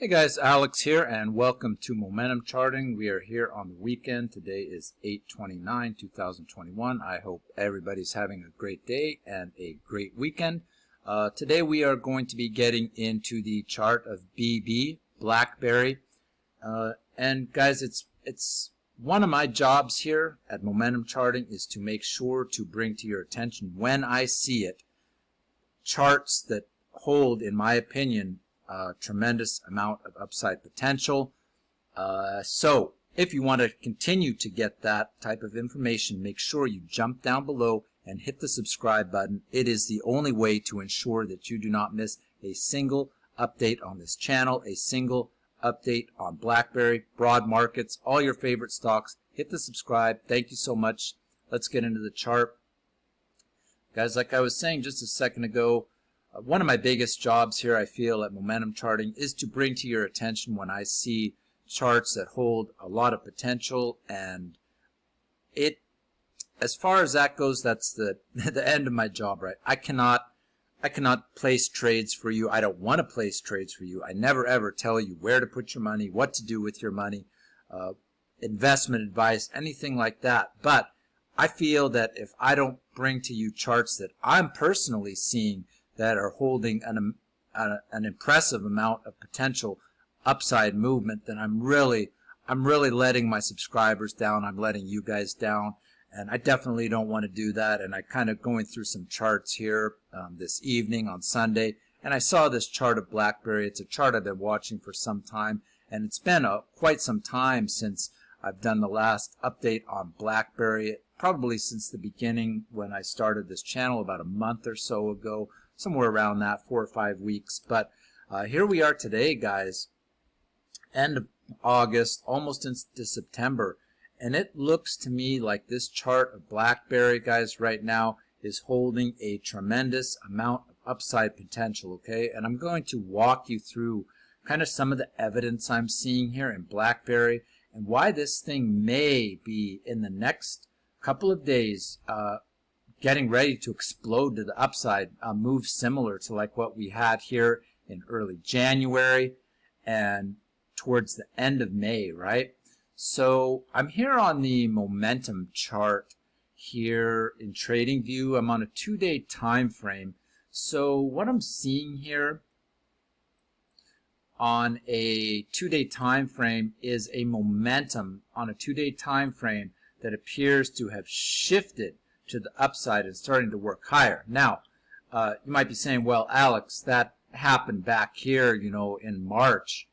Hey guys, Alex here and welcome to Momentum Charting. We are here on the weekend. Today is 8/29/2021. I hope everybody's having a great day and a great weekend. Today we are going to be getting into the chart of BB, Blackberry. And guys, it's one of my jobs here at Momentum Charting is to make sure to bring to your attention when I see it charts that hold, in my opinion, tremendous amount of upside potential. So if you want to continue to get that type of information, make sure you jump down below and hit the subscribe button. It is the only way to ensure that you do not miss a single update on this channel, a single update on Blackberry, broad markets, all your favorite stocks. Hit the subscribe. Thank you so much. Let's get into the chart. Guys, like I was saying just a second ago, one of my biggest jobs here, I feel, at Momentum Charting is to bring to your attention when I see charts that hold a lot of potential, and as far as that goes, that's the end of my job, right? I cannot place trades for you. I don't want to place trades for you. I never ever tell you where to put your money, what to do with your money, investment advice, anything like that. But I feel that if I don't bring to you charts that I'm personally seeing that are holding an impressive amount of potential upside movement, then I'm really letting my subscribers down. I'm letting you guys down, and I definitely don't want to do that. And I kind of going through some charts here this evening on Sunday, and I saw this chart of Blackberry. It's a chart I've been watching for some time, and it's been quite some time since I've done the last update on Blackberry, probably since the beginning when I started this channel about a month or so ago, somewhere around that, 4 or 5 weeks. But here we are today, guys, end of August, almost into September, and it looks to me like this chart of Blackberry, guys, right now is holding a tremendous amount of upside potential, okay? And I'm going to walk you through kind of some of the evidence I'm seeing here in Blackberry and why this thing may be, in the next couple of days, getting ready to explode to the upside, move similar to like what we had here in early January and towards the end of May, right? So I'm here on the momentum chart here in TradingView. I'm on a 2-day time frame. So what I'm seeing here on a 2-day time frame is a momentum on a 2-day time frame that appears to have shifted to the upside and starting to work higher. Now, you might be saying, well, Alex, that happened back here, you know, in March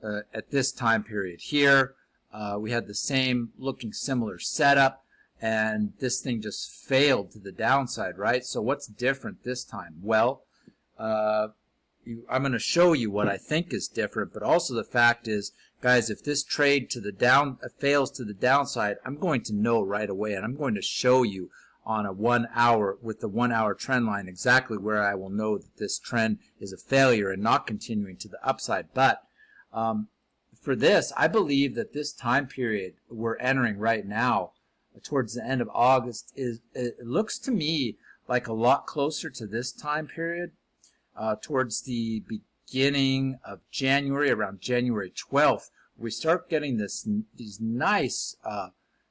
at this time period here. We had the same looking similar setup, and this thing just failed to the downside, right? So what's different this time? Well, I'm going to show you what I think is different, but also the fact is, guys, if this trade to the fails to the downside, I'm going to know right away, and I'm going to show you on a 1 hour with the 1 hour trend line exactly where I will know that this trend is a failure and not continuing to the upside. But for this, I believe that this time period we're entering right now, towards the end of August, it looks to me like a lot closer to this time period, towards the beginning of January, around January 12th, we start getting these nice,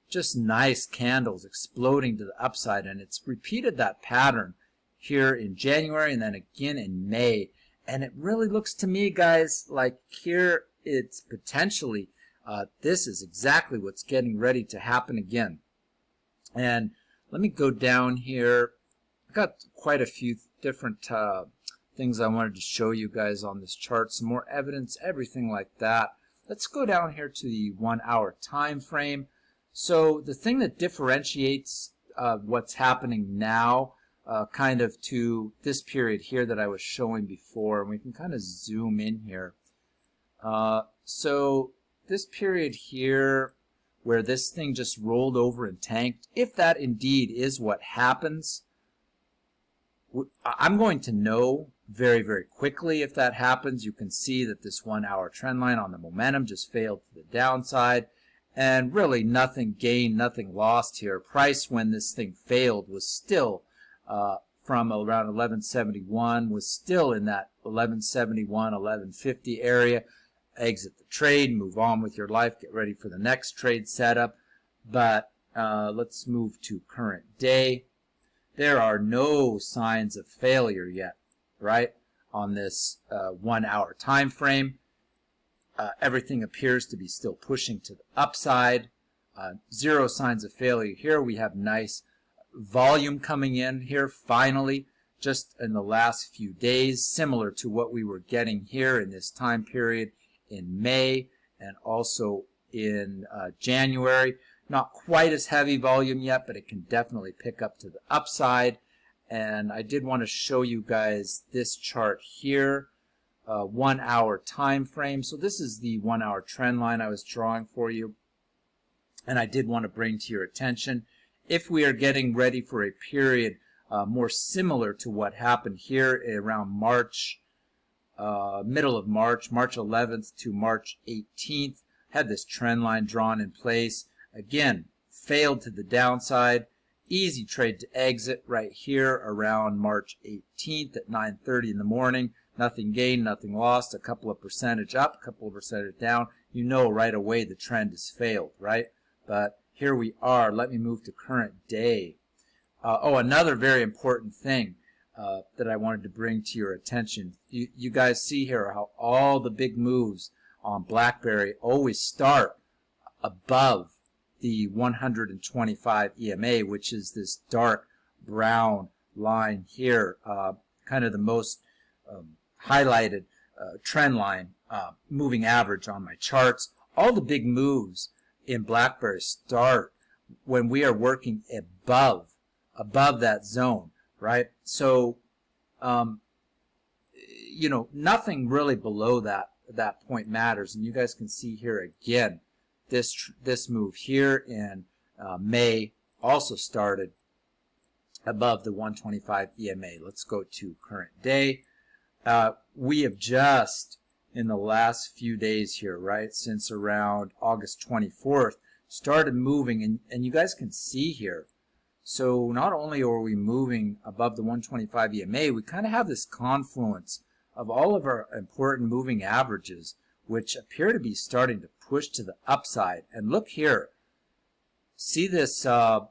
just nice candles exploding to the upside, and it's repeated that pattern here in January and then again in May. And it really looks to me, guys, like here it's potentially, this is exactly what's getting ready to happen again. And let me go down here. I've got quite a few different things I wanted to show you guys on this chart, some more evidence, everything like that. Let's go down here to the 1 hour time frame. So the thing that differentiates what's happening now kind of to this period here that I was showing before, and we can kind of zoom in here. So this period here where this thing just rolled over and tanked, if that indeed is what happens, I'm going to know very, very quickly if that happens. You can see that this 1 hour trend line on the momentum just failed to the downside, and really nothing gained, nothing lost here. Price, when this thing failed, was still from around 1171, was still in that 1171, 1150 area. Exit the trade, move on with your life, get ready for the next trade setup. But let's move to current day. There are no signs of failure yet, right, on this 1 hour time frame. Everything appears to be still pushing to the upside. Zero signs of failure here. We have nice volume coming in here finally, just in the last few days, similar to what we were getting here in this time period in May and also in January. Not quite as heavy volume yet, but it can definitely pick up to the upside. And I did want to show you guys this chart here, 1 hour time frame. So this is the 1 hour trend line I was drawing for you. And I did want to bring to your attention, if we are getting ready for a period more similar to what happened here around March, middle of March, March 11th to March 18th, had this trend line drawn in place. Again, failed to the downside. Easy trade to exit right here around March 18th at 9:30 in the morning. Nothing gained, nothing lost, a couple of percentage up, a couple of percentage down. You know right away the trend has failed, right? But here we are. Let me move to current day. Another very important thing that I wanted to bring to your attention. You guys see here how all the big moves on Blackberry always start above the 125 EMA, which is this dark brown line here, kind of the most highlighted trend line, moving average on my charts. All the big moves in Blackberry start when we are working above that zone, right? So, you know, nothing really below that point matters. And you guys can see here again, this move here in May also started above the 125 EMA. Let's go to current day. We have just, in the last few days here, right, since around August 24th, started moving, and you guys can see here. So not only are we moving above the 125 EMA, we kind of have this confluence of all of our important moving averages, which appear to be starting to push to the upside. And look here, see this how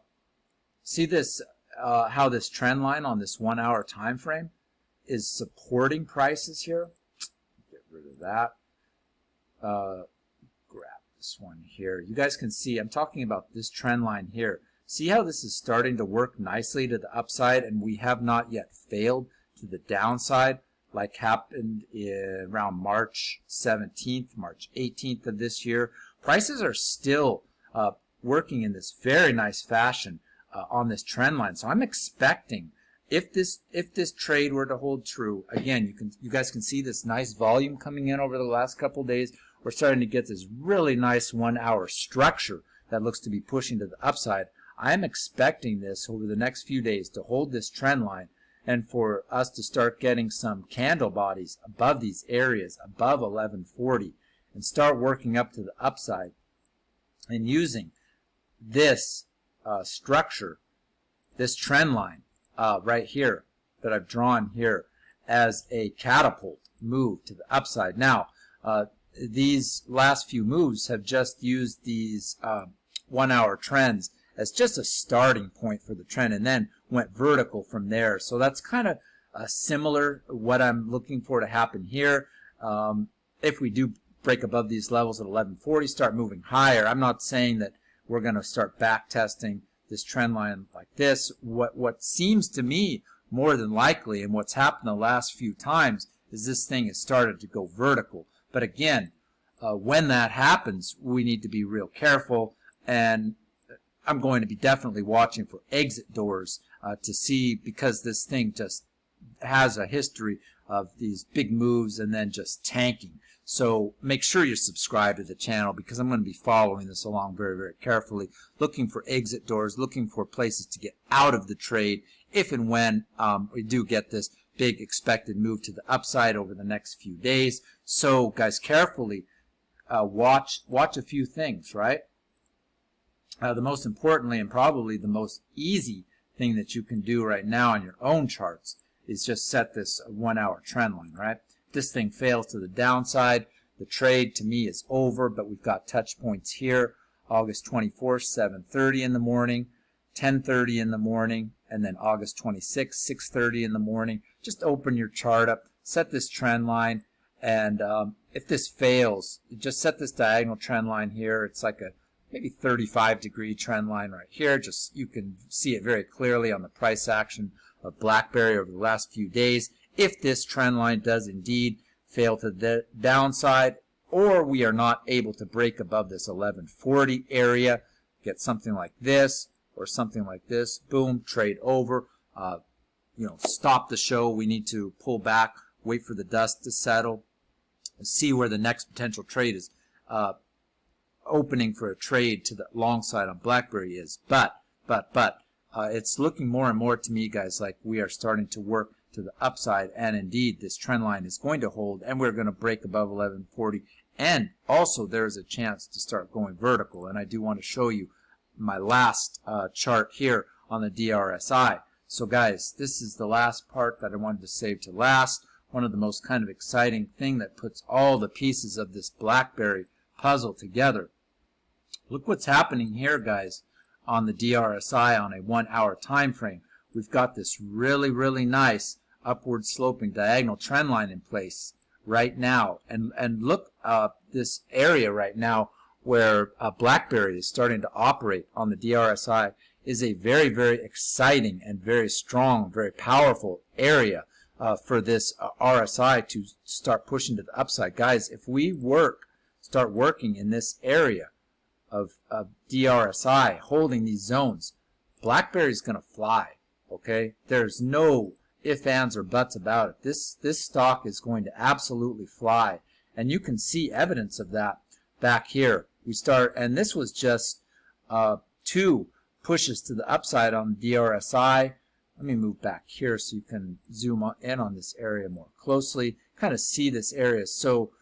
this trend line on this 1 hour time frame is supporting prices here. Get rid of that. Grab this one here. You guys can see I'm talking about this trend line here. See how this is starting to work nicely to the upside, and we have not yet failed to the downside like happened around March 17th, March 18th of this year. Prices are still working in this very nice fashion on this trend line. So I'm expecting, if this trade were to hold true, again, you guys can see this nice volume coming in over the last couple days. We're starting to get this really nice 1 hour structure that looks to be pushing to the upside. I'm expecting this over the next few days to hold this trend line and for us to start getting some candle bodies above these areas, above 1140, and start working up to the upside and using this structure, this trend line right here that I've drawn here as a catapult move to the upside. Now, these last few moves have just used these 1 hour trends as just a starting point for the trend and then went vertical from there. So that's kind of similar what I'm looking for to happen here. If we do break above these levels at 1140, start moving higher. I'm not saying that we're going to start back testing this trend line like this. What seems to me more than likely, and what's happened the last few times, is this thing has started to go vertical. But again, when that happens, we need to be real careful, and I'm going to be definitely watching for exit doors to see, because this thing just has a history of these big moves and then just tanking. So make sure you're subscribed to the channel, because I'm going to be following this along very, very carefully, looking for exit doors, looking for places to get out of the trade if and when we do get this big expected move to the upside over the next few days. So guys, carefully watch a few things, right? The most importantly, and probably the most easy thing that you can do right now on your own charts is just set this 1 hour trend line, right? If this thing fails to the downside, the trade to me is over, but we've got touch points here. August 24th, 7:30 in the morning, 10:30 in the morning, and then August 26th, 6:30 in the morning. Just open your chart up, set this trend line, and if this fails, just set this diagonal trend line here. It's like a maybe 35-degree trend line right here. Just you can see it very clearly on the price action of Blackberry over the last few days. If this trend line does indeed fail to the downside, or we are not able to break above this 1140 area, get something like this or something like this, boom, trade over. Stop the show. We need to pull back, wait for the dust to settle, and see where the next potential trade is. Opening for a trade to the long side on Blackberry is, but it's looking more and more to me, guys, like we are starting to work to the upside, and indeed this trend line is going to hold, and we're going to break above 1140, and also there is a chance to start going vertical. And I do want to show you my last chart here on the DRSI. So guys, this is the last part that I wanted to save to last. One of the most kind of exciting thing that puts all the pieces of this Blackberry puzzle together. Look what's happening here, guys, on the DRSI on a 1 hour time frame. We've got this really, really nice upward sloping diagonal trend line in place right now. And look, this area right now where Blackberry is starting to operate on the DRSI is a very, very exciting and very strong, very powerful area for this RSI to start pushing to the upside. Guys, if we start working in this area of DRSI, holding these zones, Blackberry is going to fly. Okay, there's no ifs, ands, or buts about it. This stock is going to absolutely fly, and you can see evidence of that back here. And this was just 2 pushes to the upside on the DRSI. Let me move back here so you can zoom in on this area more closely, kind of see this area. So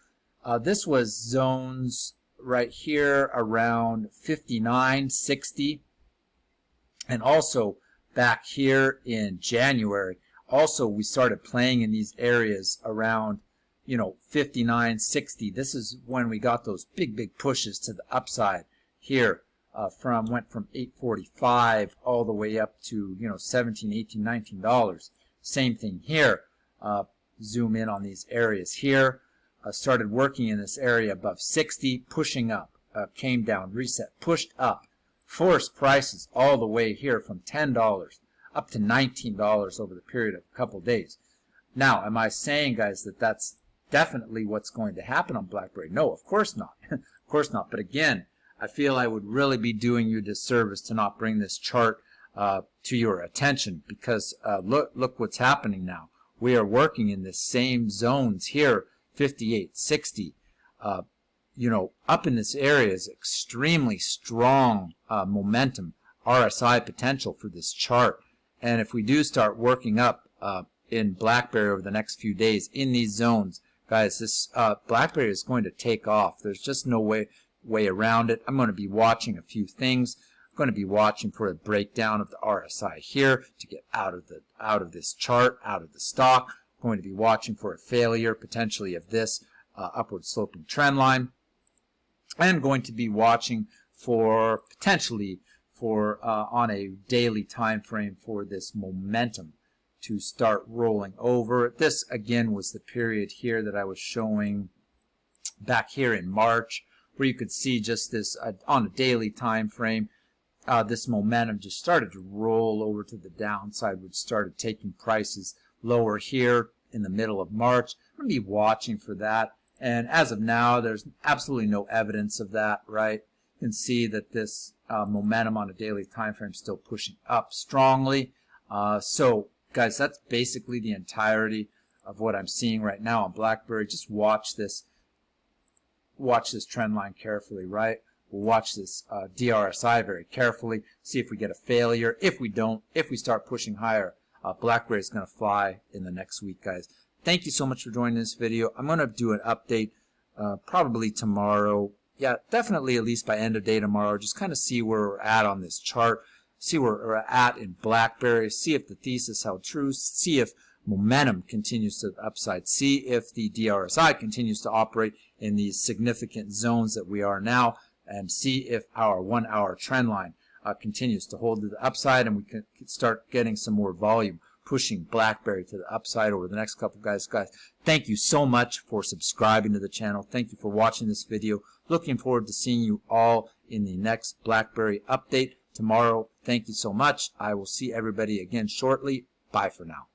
this was zones right here around 59.60, and also back here in January, also we started playing in these areas around 59.60. This is when we got those big pushes to the upside here. Went from $8.45 all the way up to $17, $18, $19. Same thing here. Zoom in on these areas here. Started working in this area above 60, pushing up, came down, reset, pushed up, forced prices all the way here from $10 up to $19 over the period of a couple days. Now, am I saying, guys, that that's definitely what's going to happen on Blackberry? No, of course not. Of course not. But again, I feel I would really be doing you a disservice to not bring this chart to your attention, because look what's happening now. We are working in the same zones here, 58, 60. Up in this area is extremely strong momentum, RSI potential for this chart. And if we do start working up in Blackberry over the next few days in these zones, guys, this Blackberry is going to take off. There's just no way around it. I'm going to be watching a few things. I'm going to be watching for a breakdown of the RSI here to get out of this chart, out of the stock. I'm going to be watching for a failure potentially of this upward sloping trend line. I'm going to be watching for potentially on a daily time frame for this momentum to start rolling over. This again was the period here that I was showing back here in March, where you could see just this on a daily time frame, this momentum just started to roll over to the downside, which started taking prices lower here in the middle of March. I'm going to be watching for that, and as of now, there's absolutely no evidence of that, right? You can see that this momentum on a daily time frame is still pushing up strongly. So, guys, that's basically the entirety of what I'm seeing right now on Blackberry. Just watch this trend line carefully, right? We'll watch this DRSI very carefully, see if we get a failure. If we don't, if we start pushing higher, Blackberry is going to fly in the next week, guys. Thank you so much for joining this video. I'm going to do an update probably tomorrow. Yeah, definitely at least by end of day tomorrow. Just kind of see where we're at on this chart. see where we're at in Blackberry, see if the thesis held true, see if momentum continues to the upside, see if the DRSI continues to operate in these significant zones that we are now, and see if our 1 hour trend line continues to hold to the upside, and we can start getting some more volume pushing Blackberry to the upside over the next couple guys. Thank you so much for subscribing to the channel. Thank you for watching this video. Looking forward to seeing you all in the next Blackberry update tomorrow. Thank you so much. I will see everybody again shortly. Bye for now.